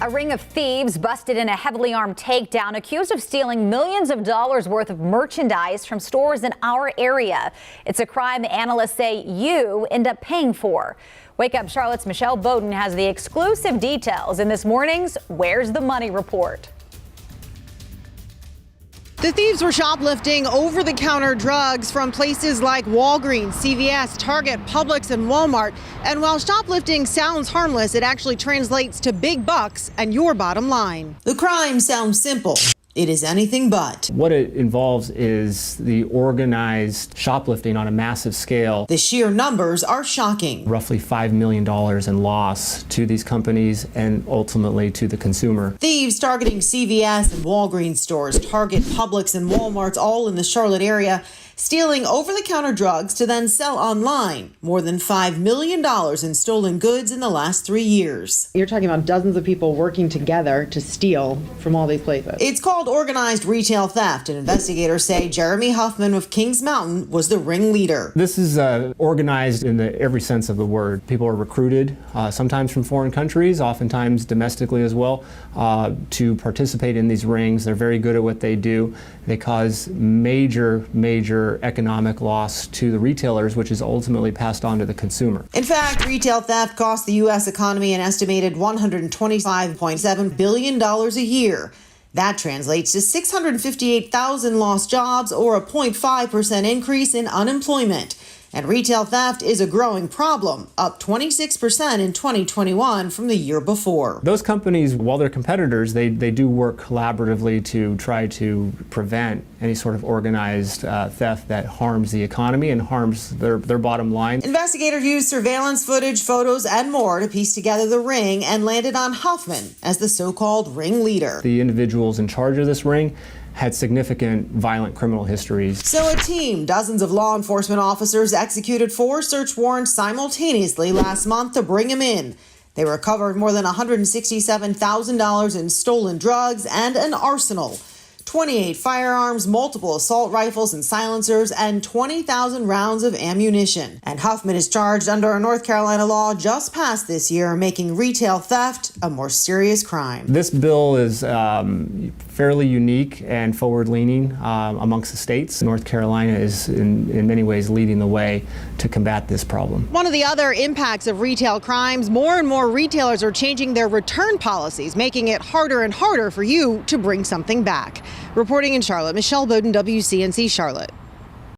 A ring of thieves busted in a heavily armed takedown, accused of stealing millions of dollars worth of merchandise from stores in our area. It's a crime analysts say you end up paying for. Wake Up Charlotte's Michelle Bowden has the exclusive details in this morning's Where's the Money report. The thieves were shoplifting over-the-counter drugs from places like Walgreens, CVS, Target, Publix, and Walmart. And while shoplifting sounds harmless, it actually translates to big bucks and your bottom line. The crime sounds simple. It is anything but. What it involves is the organized shoplifting on a massive scale. The sheer numbers are shocking. Roughly $5 million in loss to these companies and ultimately to the consumer. Thieves targeting CVS and Walgreens stores, Target, Publix, and Walmarts, all in the Charlotte area, stealing over-the-counter drugs to then sell online. More than $5 million in stolen goods in the last 3 years. You're talking about dozens of people working together to steal from all these places. It's called organized retail theft, and investigators say Jeremy Huffman of Kings Mountain was the ringleader. This is organized in every sense of the word. People are recruited, sometimes from foreign countries, oftentimes domestically as well, to participate in these rings. They're very good at what they do. They cause major economic loss to the retailers, which is ultimately passed on to the consumer. In fact, retail theft costs the U.S. economy an estimated $125.7 billion a year. That translates to 658,000 lost jobs or a 0.5% increase in unemployment. And retail theft is a growing problem, up 26% in 2021 from the year before. Those companies, while they're competitors, they do work collaboratively to try to prevent any sort of organized theft that harms the economy and harms their bottom line. Investigators used surveillance footage, photos, and more to piece together the ring and landed on Huffman as the so-called ringleader. The individuals in charge of this ring had significant violent criminal histories. So a team, dozens of law enforcement officers, executed 4 search warrants simultaneously last month to bring him in. They recovered more than $167,000 in stolen drugs and an arsenal. 28 firearms, multiple assault rifles and silencers, and 20,000 rounds of ammunition. And Huffman is charged under a North Carolina law just passed this year, making retail theft a more serious crime. This bill is fairly unique and forward-leaning amongst the states. North Carolina is in many ways leading the way to combat this problem. One of the other impacts of retail crimes, more and more retailers are changing their return policies, making it harder and harder for you to bring something back. Reporting in Charlotte, Michelle Bowden, WCNC Charlotte.